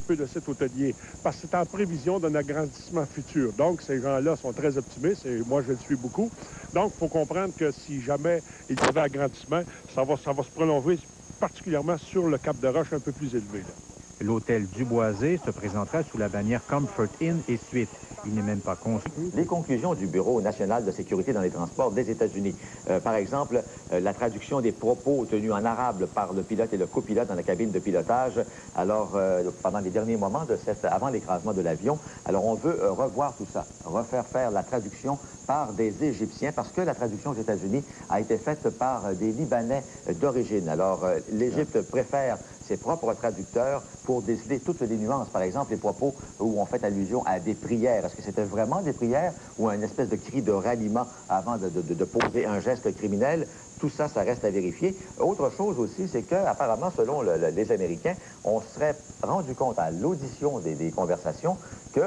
peu le site hôtelier, parce que c'est en prévision d'un agrandissement futur. Donc, ces gens-là sont très optimistes, et moi, je le suis beaucoup. Donc, il faut comprendre que si jamais il y avait agrandissement, ça va se prolonger particulièrement sur le Cap de Roche un peu plus élevé, là. L'hôtel Duboisé se présentera sous la bannière Comfort Inn et Suites. Il n'est même pas construit. Les conclusions du Bureau national de sécurité dans les transports des États-Unis. Par exemple, la traduction des propos tenus en arabe par le pilote et le copilote dans la cabine de pilotage, alors pendant les derniers moments avant l'écrasement de l'avion. Alors on veut revoir tout ça, refaire faire la traduction par des Égyptiens, parce que la traduction aux États-Unis a été faite par des Libanais d'origine. Alors l'Égypte préfère ses propres traducteurs pour déceler toutes les nuances. Par exemple, les propos où on fait allusion à des prières. Est-ce que c'était vraiment des prières ou une espèce de cri de ralliement avant de poser un geste criminel? Tout ça, ça reste à vérifier. Autre chose aussi, c'est qu'apparemment, selon les Américains, on serait rendu compte à l'audition des conversations que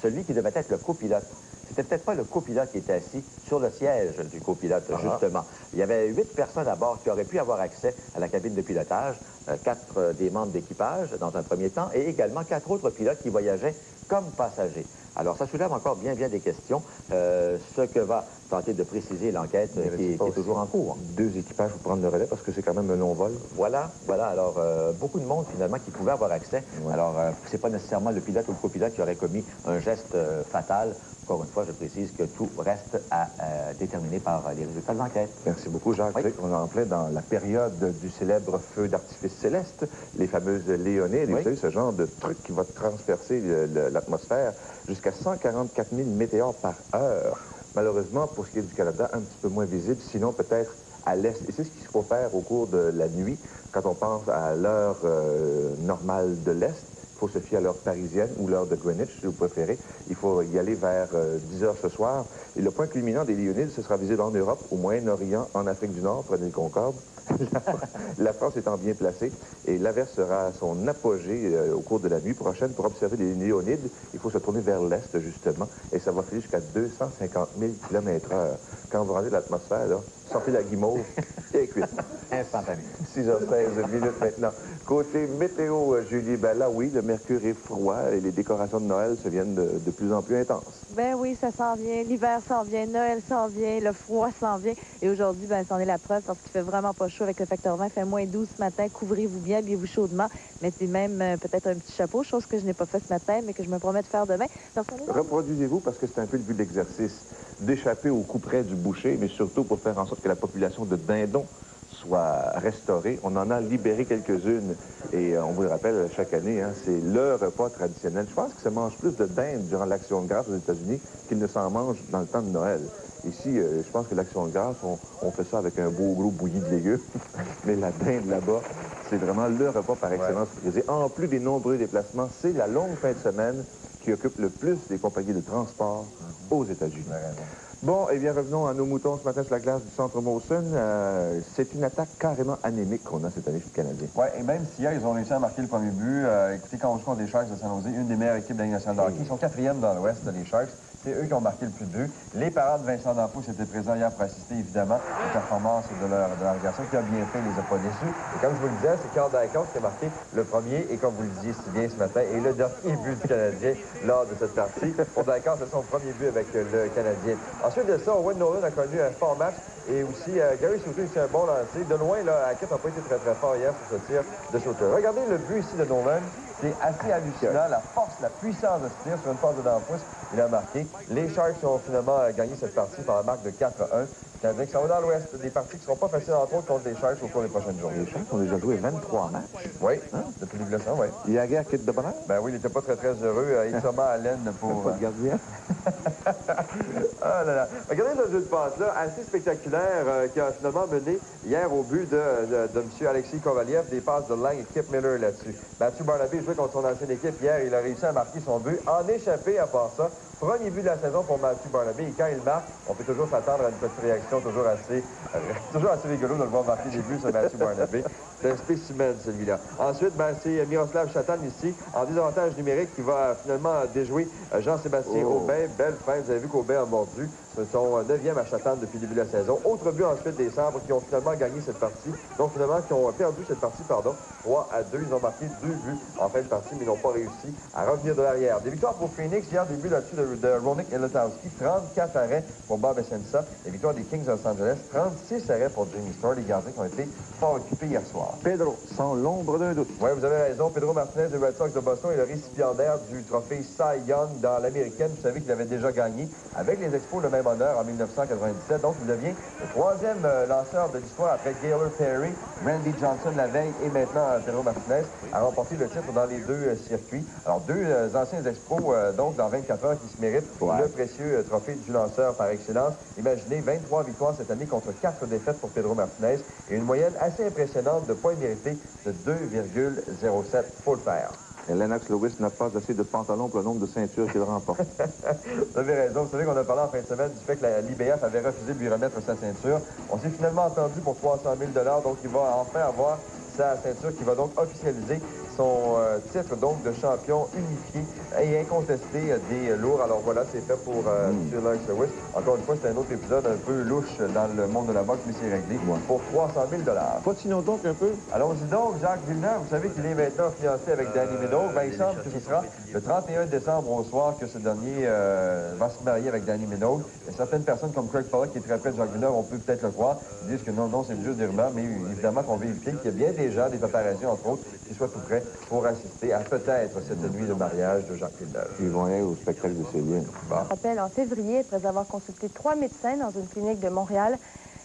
celui qui devait être le copilote, c'était peut-être pas le copilote qui était assis sur le siège du copilote, justement. Il y avait 8 personnes à bord qui auraient pu avoir accès à la cabine de pilotage, 4 des membres d'équipage dans un premier temps, et également 4 autres pilotes qui voyageaient comme passagers. Alors, ça soulève encore bien des questions, ce que va tenter de préciser l'enquête qui est toujours en cours. 2 équipages pour prendre le relais, parce que c'est quand même un long vol. Voilà. Alors, beaucoup de monde, finalement, qui pouvait avoir accès. Ouais. Alors, c'est pas nécessairement le pilote ou le copilote qui aurait commis un geste fatal. Encore une fois, je précise que tout reste à déterminer par les résultats de l'enquête. Merci beaucoup, Jacques. Oui. On est en plein dans la période du célèbre feu d'artifice céleste, les fameuses Léonides. Oui. Vous savez, ce genre de truc qui va transpercer l'atmosphère jusqu'à 144 000 météores par heure. Malheureusement, pour ce qui est du Canada, un petit peu moins visible, sinon peut-être à l'est. Et c'est ce qu'il faut faire au cours de la nuit, quand on pense à l'heure normale de l'Est. Il faut se fier à l'heure parisienne ou l'heure de Greenwich, si vous préférez. Il faut y aller vers 10 heures ce soir. Et le point culminant des Léonides, ce sera visible en Europe, au Moyen-Orient, en Afrique du Nord, prenez le Concorde. La France étant bien placée. Et l'averse sera à son apogée au cours de la nuit prochaine. Pour observer les Léonides, il faut se tourner vers l'Est, justement. Et ça va filer jusqu'à 250 000 km/h. Quand vous rendez l'atmosphère, là, sortez la guimauve et cuite. Instantané. 6h16 minutes maintenant. Côté météo, Julie, ben là, oui, le mercure est froid et les décorations de Noël se viennent de plus en plus intenses. Ben oui, ça s'en vient. L'hiver s'en vient, Noël s'en vient, le froid s'en vient. Et aujourd'hui, ben, c'en est la preuve parce qu'il fait vraiment pas chaud avec le facteur 20. Il fait moins 12 ce matin. Couvrez-vous bien, habillez-vous chaudement. Mettez même peut-être un petit chapeau, chose que je n'ai pas fait ce matin, mais que je me promets de faire demain. Reproduisez-vous parce que c'est un peu le but de l'exercice, d'échapper au couperet du boucher, mais surtout pour faire en sorte que la population de dindons soit restaurée. On en a libéré quelques-unes et on vous le rappelle chaque année, hein, c'est le repas traditionnel. Je pense que ça mange plus de dinde durant l'Action de grâce aux États-Unis qu'il ne s'en mange dans le temps de Noël. Ici, je pense que l'Action de grâce, on fait ça avec un beau gros bouilli de légumes, mais la dinde là-bas, c'est vraiment le repas par excellence. Ouais. En plus des nombreux déplacements, c'est la longue fin de semaine qui occupe le plus des compagnies de transport aux États-Unis. Bon, eh bien, revenons à nos moutons ce matin sur la glace du centre Molson. C'est une attaque carrément anémique qu'on a cette année chez le Canadien. Oui, et même si hier, ils ont réussi à marquer le premier but. Écoutez, quand on joue contre les Sharks de San Jose, une des meilleures équipes de la Ligue nationale de hockey, ils sont 4e dans l'Ouest, les Sharks. C'est eux qui ont marqué le plus de buts. Les parents de Vincent D'Anfos étaient présents hier pour assister, évidemment, aux performances de leur garçon qui a bien fait, les a pas déçus. Et comme je vous le disais, c'est Carl Dykos qui a marqué le premier, et comme vous le disiez si bien ce matin, et le dernier but du Canadien lors de cette partie. Pour Dykos, c'est son premier but avec le Canadien. Ensuite de ça, Owen Nolan a connu un fort match. Et aussi, Gary Souter, c'est un bon lancer. De loin, la Hackett n'a pas été très fort hier sur ce tir de Souter. Regardez le but ici de Nolan. C'est assez hallucinant. La force, la puissance de ce tir sur une passe de D'Anfos, il a marqué. Les Sharks ont finalement gagné cette partie par la marque de 4-1. C'est-à-dire que ça va dans l'Ouest. Des parties qui ne seront pas faciles, entre autres, contre les Sharks au cours des prochaines journées. Les Sharks ont déjà joué 23 matchs. Oui, depuis les leçons, oui. Il y a guère quitte de bonheur? Ben oui, il n'était pas très heureux. Il est sûrement à l'aine pour... Pas de gardien. Ah là là. Regardez ce jeu de passe-là, assez spectaculaire, qui a finalement mené hier au but de M. Alexis Kovaliev, des passes de Lang et Kip Miller là-dessus. Matthew Barnaby jouait contre son ancienne équipe hier. Il a réussi à marquer son but, en échappé à part ça. Premier but de la saison pour Matthew Barnaby. Et quand il marque, on peut toujours s'attendre à une petite réaction toujours assez rigolo de le voir marquer des buts sur Matthew Barnaby. C'est un spécimen, celui-là. Ensuite, c'est Miroslav Chatan ici, en désavantage numérique, qui va finalement déjouer Jean-Sébastien Aubin. Belle fin. Vous avez vu qu'Aubin a mordu. son 9e à Chatham depuis le début de la saison. Autre but ensuite des Sabres qui ont finalement gagné cette partie, donc finalement qui ont perdu cette partie, 3-2. Ils ont marqué 2 buts en fin de partie, mais n'ont pas réussi à revenir de l'arrière. Des victoires pour Phoenix, hier, début là-dessus de Roenick Eletowski, 34 arrêts pour Bob Essensa. Les victoires des Kings de Los Angeles, 36 arrêts pour Jamie Starr, les gardiens qui ont été fort occupés hier soir. Pedro, sans l'ombre d'un doute. Oui, vous avez raison. Pedro Martinez des Red Sox de Boston est le récipiendaire du trophée Cy Young dans l'américaine. Vous savez qu'il avait déjà gagné avec les Expos le même honneur en 1997. Donc, il devient le 3e lanceur de l'histoire après Gaylor Perry, Randy Johnson la veille et maintenant Pedro Martinez a remporté le titre dans les 2 circuits. Alors, 2 anciens Expos, donc dans 24 heures, qui se méritent le précieux trophée du lanceur par excellence. Imaginez 23 victoires cette année contre 4 défaites pour Pedro Martinez et une moyenne assez impressionnante de points mérités de 2,07. Faut le faire. Et Lennox Lewis n'a pas assez de pantalons pour le nombre de ceintures qu'il remporte. Vous avez raison. Vous savez qu'on a parlé en fin de semaine du fait que l'IBF avait refusé de lui remettre sa ceinture. On s'est finalement entendu pour 300 000 $, donc il va enfin avoir sa ceinture qui va donc officialiser son titre donc de champion unifié et incontesté des lourds. Alors voilà, c'est fait pour M. Lennox Lewis. Encore une fois, c'est un autre épisode un peu louche dans le monde de la boxe, mais c'est réglé pour 300 000 $. Continuons donc un peu. Allons-y donc, Jacques Villeneuve, vous savez qu'il est maintenant fiancé avec Danny Meadows. Ben, il semble que ce sera le 31 décembre au soir que ce dernier va se marier avec Danny Meadows. Et certaines personnes comme Craig Pollock, qui est très près de Jacques Villeneuve, on peut peut-être le croire, ils disent que non, c'est juste des rumeurs, mais évidemment qu'on veut éviter qu'il y ait bien des gens, des paparazzis entre autres, qui soient tout prêts pour assister à peut-être cette nuit de mariage de Jacques Villeneuve. Ils vont aller au spectacle de Céline. Bon. Je rappelle, en février, après avoir consulté 3 médecins dans une clinique de Montréal,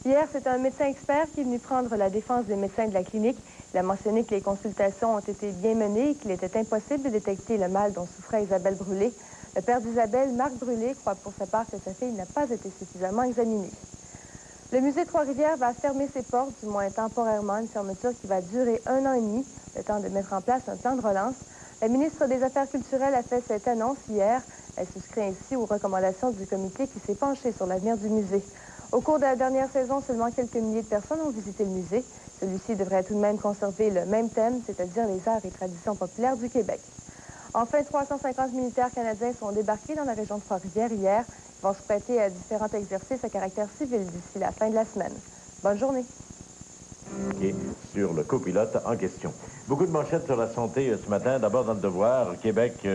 hier, c'est un médecin expert qui est venu prendre la défense des médecins de la clinique. Il a mentionné que les consultations ont été bien menées et qu'il était impossible de détecter le mal dont souffrait Isabelle Brûlé. Le père d'Isabelle, Marc Brûlé, croit pour sa part que sa fille n'a pas été suffisamment examinée. Le musée Trois-Rivières va fermer ses portes, du moins temporairement, une fermeture qui va durer 1 an et demi, le temps de mettre en place un plan de relance. La ministre des Affaires culturelles a fait cette annonce hier. Elle souscrit ainsi aux recommandations du comité qui s'est penché sur l'avenir du musée. Au cours de la dernière saison, seulement quelques milliers de personnes ont visité le musée. Celui-ci devrait tout de même conserver le même thème, c'est-à-dire les arts et traditions populaires du Québec. Enfin, 350 militaires canadiens sont débarqués dans la région de Trois-Rivières hier. Ils vont se prêter à différents exercices à caractère civil d'ici la fin de la semaine. Bonne journée. Sur le copilote en question. Beaucoup de manchettes sur la santé ce matin. D'abord dans le Devoir, Québec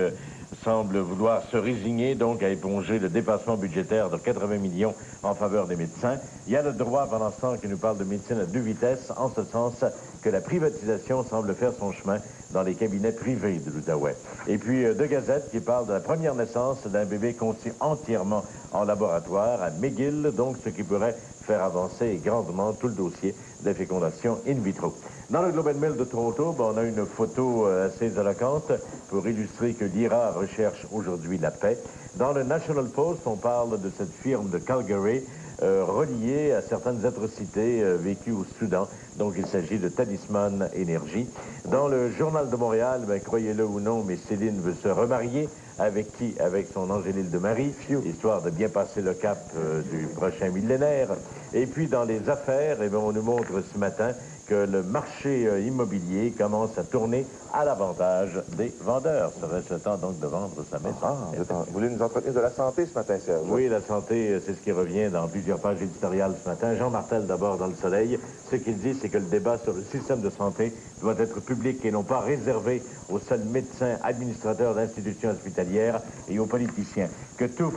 semble vouloir se résigner donc à éponger le dépassement budgétaire de 80 millions en faveur des médecins. Il y a le Droit pendant ce temps qui nous parle de médecine à 2 vitesses, en ce sens que la privatisation semble faire son chemin dans les cabinets privés de l'Outaouais. Et puis De Gazette qui parle de la première naissance d'un bébé conçu entièrement en laboratoire à McGill, donc ce qui pourrait faire avancer grandement tout le dossier de fécondation in vitro. Dans le Globe and Mail de Toronto, on a une photo assez éloquente pour illustrer que l'IRA recherche aujourd'hui la paix. Dans le National Post, on parle de cette firme de Calgary reliée à certaines atrocités vécues au Soudan. Donc, il s'agit de Talisman Énergie. Dans le Journal de Montréal, croyez-le ou non, mais Céline veut se remarier. Avec qui? Avec son Angélil de Marie, histoire de bien passer le cap du prochain millénaire. Et puis, dans les affaires, on nous montre ce matin que le marché immobilier commence à tourner à l'avantage des vendeurs. Serait-ce le temps donc de vendre sa maison? Vous voulez nous entretenir de la santé ce matin, Serge? Oui, la santé, c'est ce qui revient dans plusieurs pages éditoriales ce matin. Jean Martel, d'abord, dans Le Soleil. Ce qu'il dit, c'est que le débat sur le système de santé doit être public et non pas réservé aux seuls médecins, administrateurs d'institutions hospitalières et aux politiciens. Que tous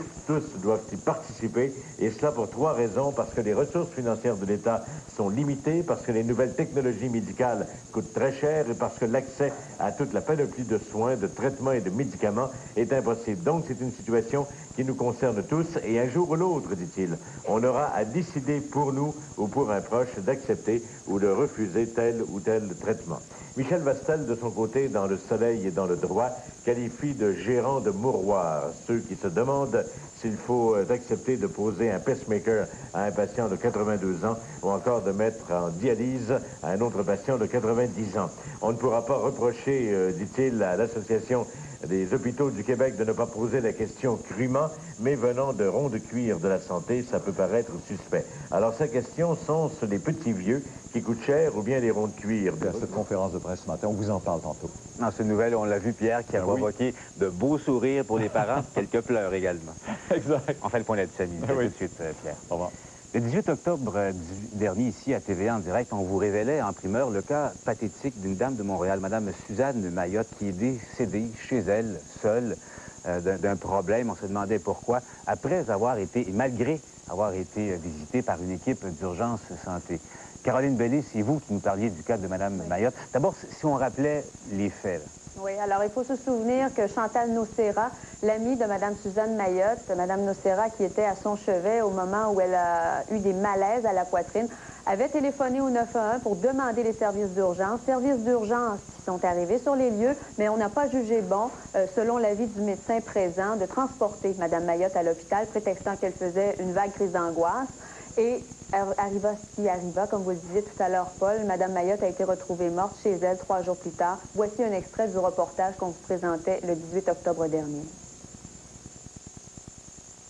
doivent y participer, et cela pour 3 raisons. Parce que les ressources financières de l'État sont limitées, parce que les nouvelles technologies médicales coûtent très cher et parce que l'accès à toute la panoplie de soins, de traitements et de médicaments est impossible. Donc c'est une situation qui nous concerne tous et un jour ou l'autre, dit-il, on aura à décider pour nous ou pour un proche d'accepter ou de refuser tel ou tel traitement. Michel Vastel, de son côté, dans Le Soleil et dans Le Droit, qualifie de gérants de mouroirs ceux qui se demandent s'il faut accepter de poser un pacemaker à un patient de 82 ans ou encore de mettre en dialyse à un autre patient de 90 ans. On ne pourra pas reprocher, dit-il, à l'Association des hôpitaux du Québec de ne pas poser la question crûment, mais venant de ronds de cuir de la santé, ça peut paraître suspect. Alors sa question, sont-ce les petits vieux qui coûtent cher ou bien les ronds de cuir? À cette conférence de presse ce matin, on vous en parle tantôt. Dans cette nouvelle, on l'a vu, Pierre, qui a provoqué de beaux sourires pour les parents, quelques pleurs également. Exact. On fait le point là-dessus, Amélie. Oui. Tout de suite, Pierre. Au revoir. Le 18 octobre dernier, ici, à TVA en direct, on vous révélait en primeur le cas pathétique d'une dame de Montréal, Mme Suzanne Mayotte, qui est décédée chez elle, seule, d'un problème. On se demandait pourquoi, après avoir été, et malgré avoir été visitée par une équipe d'urgence santé. Caroline Bellé, c'est vous qui nous parliez du cas de Mme Mayotte. D'abord, si on rappelait les faits, là. Oui, alors il faut se souvenir que Chantal Nocera, l'amie de Mme Suzanne Mayotte, Mme Nocera qui était à son chevet au moment où elle a eu des malaises à la poitrine, avait téléphoné au 911 pour demander les services d'urgence. Services d'urgence qui sont arrivés sur les lieux, mais on n'a pas jugé bon, selon l'avis du médecin présent, de transporter Mme Mayotte à l'hôpital, prétextant qu'elle faisait une vague crise d'angoisse. Et arriva ce qui arriva, comme vous le disiez tout à l'heure, Paul. Mme Mayotte a été retrouvée morte chez elle 3 jours plus tard. Voici un extrait du reportage qu'on vous présentait le 18 octobre dernier.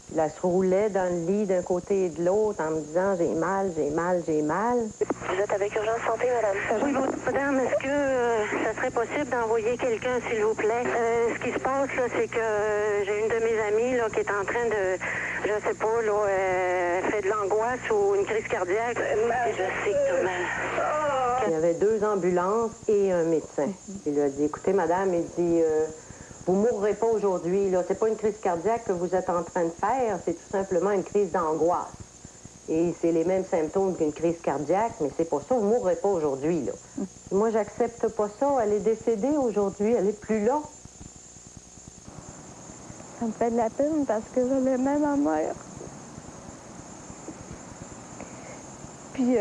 Puis là, elle se roulait dans le lit d'un côté et de l'autre en me disant « j'ai mal, j'ai mal, j'ai mal ». Vous êtes avec Urgence Santé, madame? Oui, madame, est-ce que ça serait possible d'envoyer quelqu'un, s'il vous plaît? Ce qui se passe, là, c'est que j'ai une de mes amies, là, qui est en train de, je sais pas, là, fait de l'angoisse ou une crise cardiaque. Et je sais que tout mal. Il y avait 2 ambulances et un médecin. Il lui a dit « écoutez, madame, il dit vous mourrez pas aujourd'hui, là. C'est pas une crise cardiaque que vous êtes en train de faire, c'est tout simplement une crise d'angoisse. Et c'est les mêmes symptômes qu'une crise cardiaque, mais c'est pas ça, vous mourrez pas aujourd'hui, là. Moi, j'accepte pas ça. Elle est décédée aujourd'hui, elle est plus là. Ça me fait de la peine parce que je l'aimais, ma mère. Puis,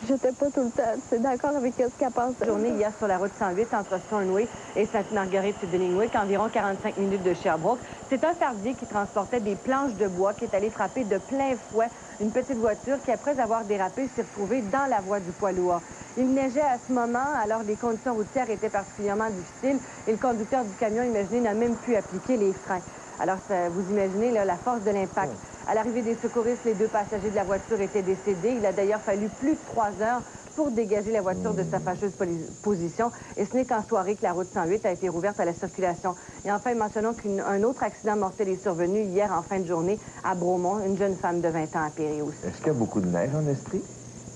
j'étais pas tout le temps d'accord avec ce qu'elle pense. Journée hier sur la route 108 entre Thornway et Sainte-Marguerite de Linwick, environ 45 minutes de Sherbrooke. C'est un fardier qui transportait des planches de bois qui est allé frapper de plein fouet une petite voiture qui, après avoir dérapé, s'est retrouvée dans la voie du poids lourd. Il neigeait à ce moment, alors les conditions routières étaient particulièrement difficiles et le conducteur du camion, imaginez, n'a même pu appliquer les freins. Alors, vous imaginez là, la force de l'impact. À l'arrivée des secouristes, les 2 passagers de la voiture étaient décédés. Il a d'ailleurs fallu plus de 3 heures pour dégager la voiture de sa fâcheuse position. Et ce n'est qu'en soirée que la route 108 a été rouverte à la circulation. Et enfin, mentionnons qu'un autre accident mortel est survenu hier en fin de journée à Bromont. Une jeune femme de 20 ans a péri aussi. Est-ce qu'il y a beaucoup de neige en Estrie?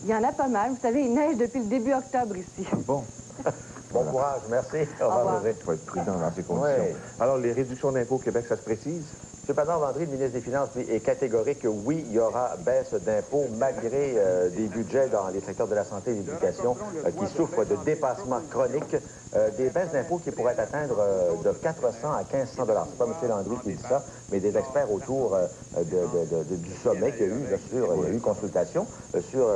Il y en a pas mal. Vous savez, il neige depuis le début octobre ici. Bon. Bon courage, merci. Au revoir. Il faut être prudent dans ces conditions. Ouais. Alors, les réductions d'impôts au Québec, ça se précise? M. Padon-Landry, le ministre des Finances, lui, est catégorique que oui, il y aura baisse d'impôts malgré des budgets dans les secteurs de la santé et de l'éducation qui souffrent de dépassements chroniques, des baisses d'impôts qui pourraient atteindre de 400 à 1500 $. C'est pas M. Landry qui dit ça, mais des experts autour du sommet qu'il y a eu, il y a eu consultation sur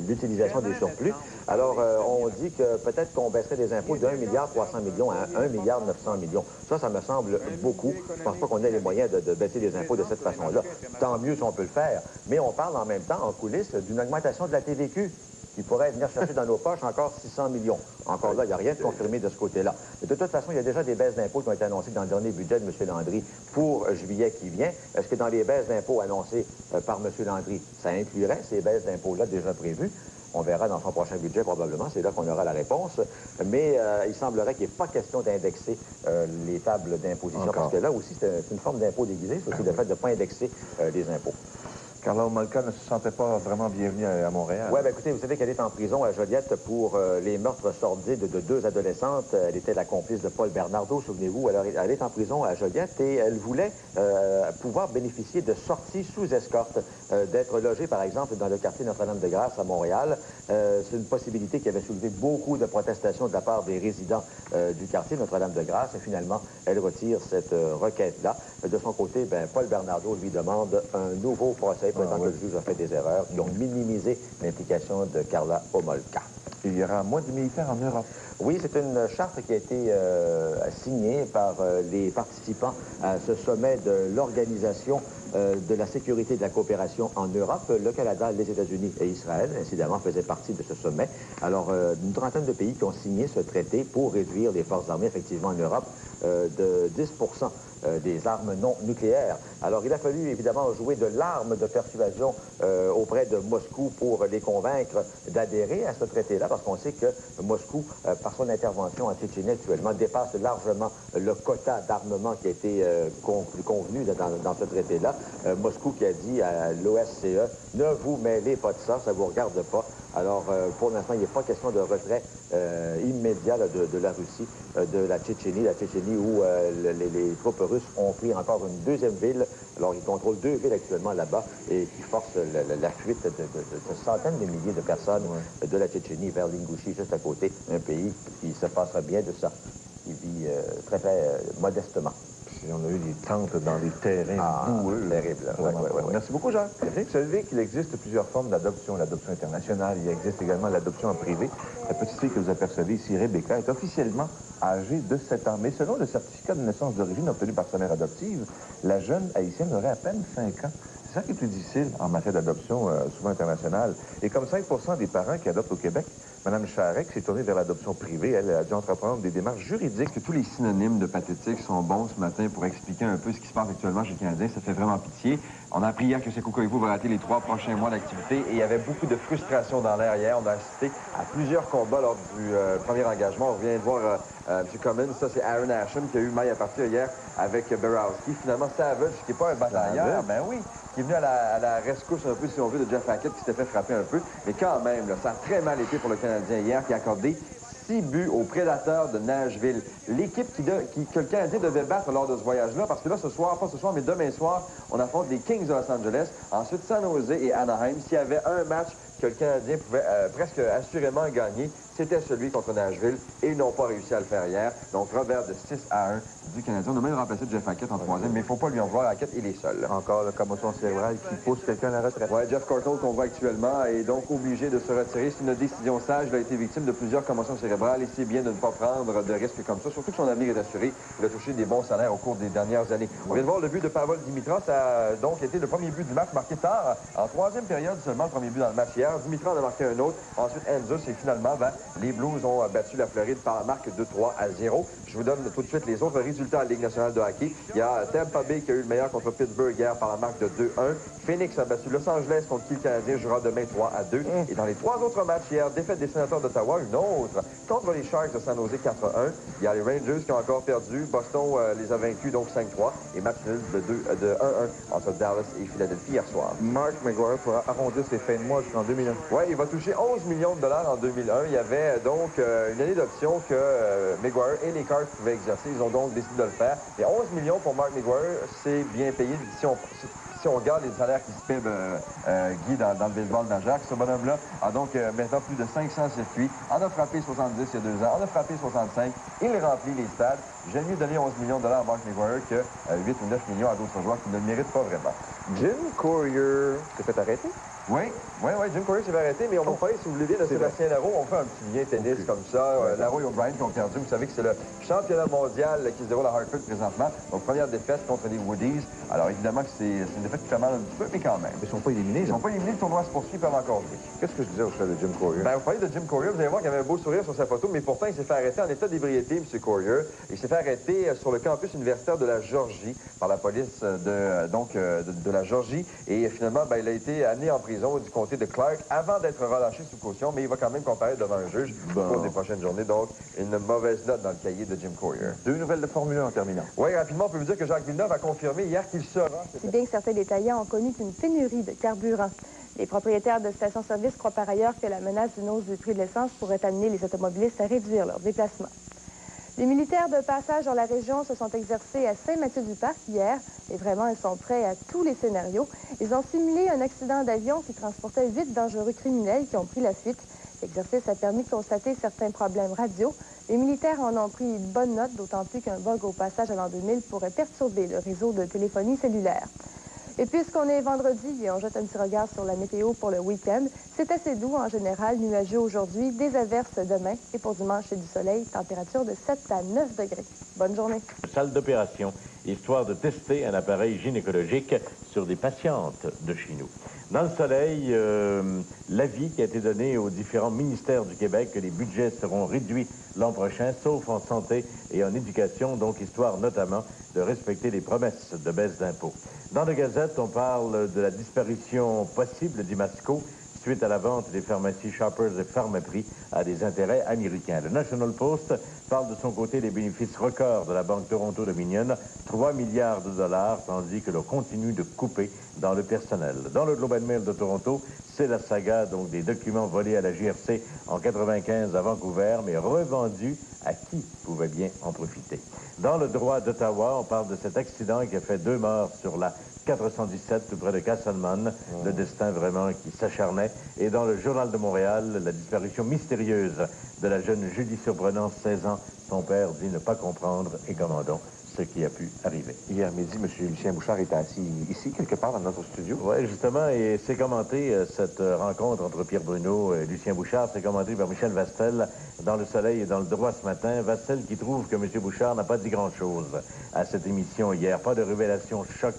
l'utilisation des surplus. Alors, on dit que peut-être qu'on baisserait des impôts de 1,3 milliard à 1,9 milliard. Ça me semble beaucoup. Je pense pas qu'on ait les moyens de baisser les impôts de cette façon-là. Tant mieux si on peut le faire. Mais on parle en même temps, en coulisses, d'une augmentation de la TVQ qui pourrait venir chercher dans nos poches encore 600 millions. Encore là, il n'y a rien de confirmé de ce côté-là. Mais de toute façon, il y a déjà des baisses d'impôts qui ont été annoncées dans le dernier budget de M. Landry pour juillet qui vient. Est-ce que dans les baisses d'impôts annoncées par M. Landry, ça inclurait ces baisses d'impôts-là déjà prévues? On verra dans son prochain budget, probablement. C'est là qu'on aura la réponse. Mais il semblerait qu'il n'y ait pas question d'indexer les tables d'imposition. Parce que là aussi, c'est une forme d'impôt déguisé. C'est aussi le fait de ne pas indexer les impôts. Carla Homolka ne se sentait pas vraiment bienvenue à Montréal. Oui, bien écoutez, vous savez qu'elle est en prison à Joliette pour les meurtres sordides de 2 adolescentes. Elle était la complice de Paul Bernardo, souvenez-vous. Alors, elle est en prison à Joliette et elle voulait pouvoir bénéficier de sorties sous escorte, d'être logée, par exemple, dans le quartier Notre-Dame-de-Grâce à Montréal. C'est une possibilité qui avait soulevé beaucoup de protestations de la part des résidents du quartier Notre-Dame-de-Grâce. Et finalement, elle retire cette requête-là. De son côté, ben, Paul Bernardo lui demande un nouveau procès, prétendant que le juge a fait des erreurs qui ont minimisé l'implication de Carla Homolka. Il y aura moins de militaires en Europe. Oui, c'est une charte qui a été signée par les participants à ce sommet de l'Organisation de la sécurité et de la coopération en Europe. Le Canada, les États-Unis et Israël, incidemment, faisaient partie de ce sommet. Alors, une trentaine de pays qui ont signé ce traité pour réduire les forces armées, effectivement, en Europe, de 10 des armes non nucléaires. Alors, il a fallu évidemment jouer de l'arme de persuasion auprès de Moscou pour les convaincre d'adhérer à ce traité-là, parce qu'on sait que Moscou, par son intervention en Tchétchénie actuellement, dépasse largement le quota d'armement qui a été convenu dans ce traité-là. Moscou qui a dit à l'OSCE, ne vous mêlez pas de ça, ça ne vous regarde pas. Alors, pour l'instant, il n'est pas question de retrait immédiat là, de la Russie, de la Tchétchénie où les troupes russes ont pris encore une deuxième ville. Alors, ils contrôlent 2 villes actuellement là-bas et qui forcent la fuite de centaines de milliers de personnes de la Tchétchénie vers l'Ingouchie, juste à côté, un pays qui se passera bien de ça, qui vit très, très modestement. On a eu des tentes dans des terrains boueux. Terrible. Merci beaucoup, Jean. Vous savez qu'il existe plusieurs formes d'adoption. L'adoption internationale, il existe également l'adoption en privé. La petite fille que vous apercevez ici, Rebecca, est officiellement âgée de 7 ans. Mais selon le certificat de naissance d'origine obtenu par sa mère adoptive, la jeune haïtienne aurait à peine 5 ans. C'est ça qui est plus difficile en matière d'adoption, souvent internationale. Et comme 5% des parents qui adoptent au Québec, Mme Charest s'est tournée vers l'adoption privée. Elle a dû entreprendre des démarches juridiques. Que tous les synonymes de pathétique sont bons ce matin pour expliquer un peu ce qui se passe actuellement chez les Canadiens. Ça fait vraiment pitié. On a appris hier que Sekou Koivu va rater les 3 prochains mois d'activité et il y avait beaucoup de frustration dans l'air hier. On a assisté à plusieurs combats lors du premier engagement. On vient de voir M. Cummins. Ça, c'est Aaron Asham qui a eu maille à partir hier avec Borowski. Finalement, Savage, qui n'est pas un batailleur, ben oui, qui est venu à la rescousse un peu, si on veut, de Jeff Hackett, qui s'était fait frapper un peu. Mais quand même, là, ça a très mal été pour le Canadien hier, qui a accordé 6 buts aux Prédateurs de Nashville. L'équipe que le Canadien devait battre lors de ce voyage-là, parce que là, ce soir, pas ce soir, mais demain soir, on affronte les Kings de Los Angeles, ensuite San Jose et Anaheim. S'il y avait un match que le Canadien pouvait presque assurément gagner, c'était celui contre Nashville, et ils n'ont pas réussi à le faire hier. Donc, revers de 6-1 du Canadien. On a même remplacé Jeff Hackett en 3e, mais il ne faut pas lui en vouloir. Hackett, il est seul. Encore la commotion cérébrale qui pousse quelqu'un à la retraite. Oui, Jeff Cortle, qu'on voit actuellement, est donc obligé de se retirer. C'est une décision sage. Il a été victime de plusieurs commotions cérébrales et c'est bien de ne pas prendre de risques comme ça, surtout que son avenir est assuré. Il a touché des bons salaires au cours des dernières années. On vient de voir le but de Pavel Dimitrov. Ça a donc été le premier but du match marqué tard. En 3e période, seulement le premier but dans le match hier. Dimitrov en a marqué un autre. Ensuite, Enzo, et finalement, les Blues ont battu la Floride par la marque de 3-0. Je vous donne tout de suite les autres résultats à la Ligue nationale de hockey. Il y a Tampa Bay qui a eu le meilleur contre Pittsburgh hier par la marque de 2-1. Phoenix a battu Los Angeles contre qui le Canadien jouera demain 3-2. Et dans les 3 autres matchs hier, défaite des Sénateurs d'Ottawa, une autre contre les Sharks de San Jose 4-1. Il y a les Rangers qui ont encore perdu. Boston les a vaincus donc 5-3. Et match nul de 1-1 entre Dallas et Philadelphie hier soir. Mark McGuire pourra arrondir ses fins de mois jusqu'en 2001. Oui, il va toucher 11 millions de dollars en 2001. Il y avait donc une année d'option que McGuire et les Cards pouvaient exercer. Ils ont donc décidé de le faire. Et 11 millions pour Mark McGuire, c'est bien payé. Si on regarde les salaires qui se paient, Guy, dans le baseball majeur, ce bonhomme-là a donc maintenant plus de 500 circuits, en a frappé 70 il y a 2 ans, en a frappé 65, il remplit les stades. J'aime mieux donner 11 millions de dollars à Mark McGuire que 8 ou 9 millions à d'autres joueurs qui ne le méritent pas vraiment. Jim Courier s'est fait arrêter? Oui, Jim Courier s'est fait arrêter, mais on va parler, si vous voulez bien, de Sébastien Larreau. On fait un petit lien tennis comme ça. Larreau et O'Brien qui ont perdu. Vous savez que c'est le championnat mondial qui se déroule à Hartford présentement. Donc, première défaite contre les Woodies. Alors, évidemment que c'est une défaite qui fait mal un petit peu, mais quand même. Ils ne sont pas éliminés. Ils ne sont pas éliminés. Le tournoi se poursuit, ils peuvent encore jouer. Qu'est-ce que je disais au sujet de Jim Courier? Vous parlez de Jim Courier. Vous allez voir qu'il avait un beau sourire sur sa photo, mais pourtant, il s'est fait arrêter en état d'ébriété, M. Courier. Il s'est fait arrêter sur le campus universitaire de la Georgie par la police de la Georgie. Et finalement, il a été amené en prison du comté de Clark avant d'être relâché sous caution, mais il va quand même comparaître devant un juge au cours des prochaines journées. Donc, une mauvaise note dans le cahier de Jim Courier. 2 nouvelles de Formule 1 en terminant. Oui, rapidement, on peut vous dire que Jacques Villeneuve a confirmé hier qu'il sera... Si bien que certains détaillants ont connu une pénurie de carburant. Les propriétaires de stations-service croient par ailleurs que la menace d'une hausse du prix de l'essence pourrait amener les automobilistes à réduire leurs déplacements. Les militaires de passage dans la région se sont exercés à Saint-Mathieu-du-Parc hier. Et vraiment, ils sont prêts à tous les scénarios. Ils ont simulé un accident d'avion qui transportait 8 dangereux criminels qui ont pris la fuite. L'exercice a permis de constater certains problèmes radio. Les militaires en ont pris une bonne note, d'autant plus qu'un bug au passage à l'an 2000 pourrait perturber le réseau de téléphonie cellulaire. Et puisqu'on est vendredi et on jette un petit regard sur la météo pour le week-end, c'est assez doux en général, nuageux aujourd'hui, des averses demain et pour dimanche c'est du soleil, température de 7 à 9 degrés. Bonne journée. Salle d'opération, histoire de tester un appareil gynécologique sur des patientes de chez nous. Dans le soleil, l'avis qui a été donné aux différents ministères du Québec que les budgets seront réduits l'an prochain, sauf en santé et en éducation, donc histoire notamment de respecter les promesses de baisse d'impôts. Dans la Gazette, on parle de la disparition possible d'Imasco suite à la vente des pharmacies Shoppers et Pharmaprix à des intérêts américains. Le National Post parle de son côté des bénéfices records de la Banque Toronto-Dominion, 3 milliards de dollars, tandis que l'on continue de couper dans le personnel. Dans le Globe and Mail de Toronto, c'est la saga donc des documents volés à la JRC en 95 à Vancouver, mais revendus à qui pouvait bien en profiter. Dans le Droit d'Ottawa, on parle de cet accident qui a fait 2 morts sur la 417 tout près de Castleman, le destin vraiment qui s'acharnait. Et dans le Journal de Montréal, la disparition mystérieuse de la jeune Julie Surprenant, 16 ans. Son père dit ne pas comprendre et comment donc ce qui a pu arriver. Hier midi, M. Lucien Bouchard était assis ici, quelque part dans notre studio. Oui, justement, et c'est commenté, cette rencontre entre Pierre Bruno et Lucien Bouchard, c'est commenté par Michel Vastel dans Le Soleil et dans Le Droit ce matin. Vastel qui trouve que M. Bouchard n'a pas dit grand-chose à cette émission hier. Pas de révélation choc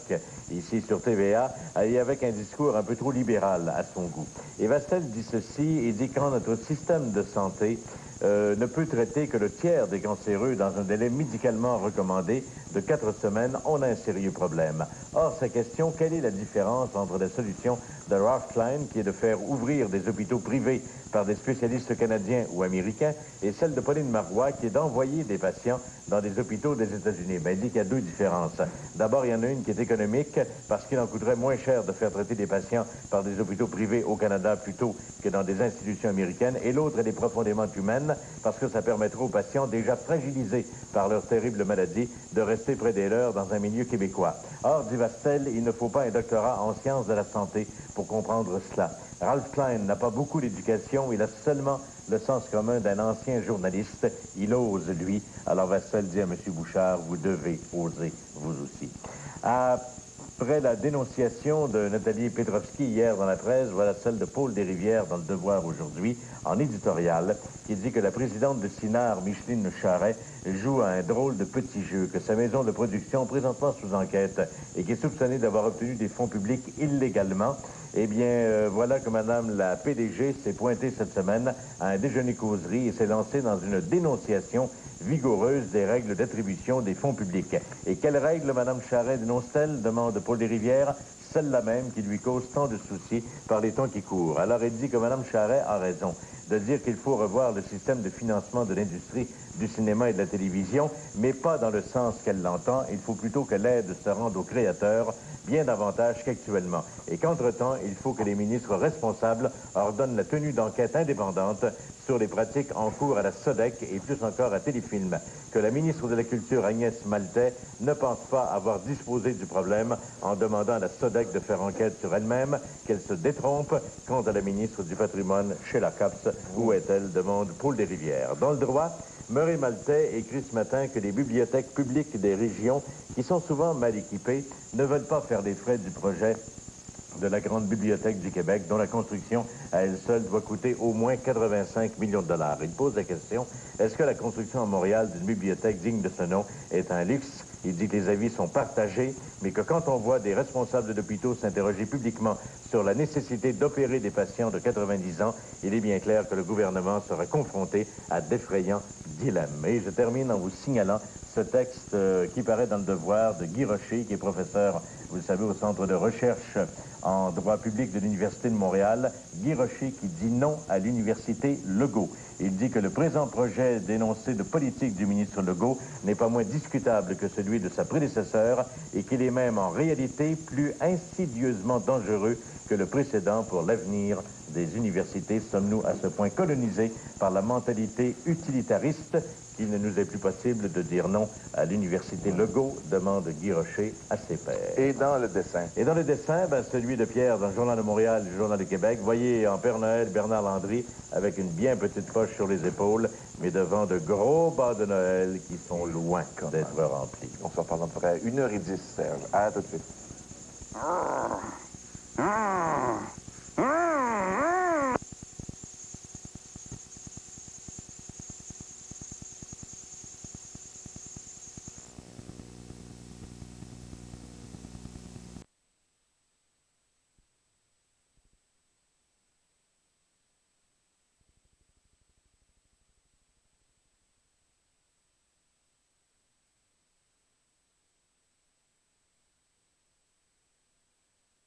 ici sur TVA, et avec un discours un peu trop libéral à son goût. Et Vastel dit ceci, il dit quand notre système de santé ne peut traiter que le tiers des cancéreux dans un délai médicalement recommandé de 4 semaines, on a un sérieux problème. Or, sa question, quelle est la différence entre la solution de Ralph Klein, qui est de faire ouvrir des hôpitaux privés par des spécialistes canadiens ou américains, et celle de Pauline Marois, qui est d'envoyer des patients dans des hôpitaux des États-Unis? Ben, il dit qu'il y a 2 différences. D'abord, il y en a une qui est économique, parce qu'il en coûterait moins cher de faire traiter des patients par des hôpitaux privés au Canada plutôt que dans des institutions américaines. Et l'autre, elle est profondément humaine, parce que ça permettrait aux patients déjà fragilisés par leur terrible maladie de rester près des leurs dans un milieu québécois. Or, dit Vastel, il ne faut pas un doctorat en sciences de la santé pour comprendre cela. Ralph Klein n'a pas beaucoup d'éducation, il a seulement le sens commun d'un ancien journaliste. Il ose, lui. Alors Vastel dit à M. Bouchard, vous devez oser, vous aussi. Après la dénonciation de Nathalie Petrovski hier dans la presse, voilà celle de Paul Desrivières dans Le Devoir aujourd'hui, en éditorial, qui dit que la présidente de Cinart, Micheline Charret, joue à un drôle de petit jeu, que sa maison de production, présentement sous enquête, et qui est soupçonnée d'avoir obtenu des fonds publics illégalement, eh bien, voilà que Mme la PDG s'est pointée cette semaine à un déjeuner-causerie et s'est lancée dans une dénonciation vigoureuse des règles d'attribution des fonds publics. Et quelles règles Mme Charret dénonce-t-elle, demande Paul Desrivières, celle-là même qui lui cause tant de soucis par les temps qui courent. Alors, elle dit que Mme Charret a raison de dire qu'il faut revoir le système de financement de l'industrie du cinéma et de la télévision, mais pas dans le sens qu'elle l'entend. Il faut plutôt que l'aide se rende aux créateurs bien davantage qu'actuellement. Et qu'entre-temps, il faut que les ministres responsables ordonnent la tenue d'enquêtes indépendantes sur les pratiques en cours à la SODEC et plus encore à Téléfilm. Que la ministre de la Culture, Agnès Maltais, ne pense pas avoir disposé du problème en demandant à la SODEC de faire enquête sur elle-même, qu'elle se détrompe. Quant à la ministre du Patrimoine, Sheila Copps, où est-elle, demande Paul Desrivières. Dans le droit, Murray Maltais écrit ce matin que les bibliothèques publiques des régions, qui sont souvent mal équipées, ne veulent pas faire les frais du projet de la Grande Bibliothèque du Québec, dont la construction à elle seule doit coûter au moins 85 millions de dollars. Il pose la question, est-ce que la construction à Montréal d'une bibliothèque digne de ce nom est un luxe? Il dit que les avis sont partagés, mais que quand on voit des responsables d'hôpitaux s'interroger publiquement sur la nécessité d'opérer des patients de 90 ans, il est bien clair que le gouvernement sera confronté à d'effrayants dilemmes. Et je termine en vous signalant ce texte qui paraît dans Le Devoir de Guy Rocher, qui est professeur, vous le savez, au Centre de recherche en droit public de l'Université de Montréal. Guy Rocher qui dit non à l'Université Legault. Il dit que le présent projet d'énoncé de politique du ministre Legault n'est pas moins discutable que celui de sa prédécesseur et qu'il est même en réalité plus insidieusement dangereux que le précédent pour l'avenir des universités. Sommes-nous à ce point colonisés par la mentalité utilitariste qu'il ne nous est plus possible de dire non à l'Université Legault, demande Guy Rocher à ses pairs. Et dans le dessin? Et dans le dessin, ben, celui de Pierre dans le Journal de Montréal et le Journal de Québec. Voyez en Père Noël Bernard Landry avec une bien petite poche sur les épaules, mais devant de gros bas de Noël qui sont loin d'être remplis. On se reparle à peu près à 1h10, Serge. À tout de suite.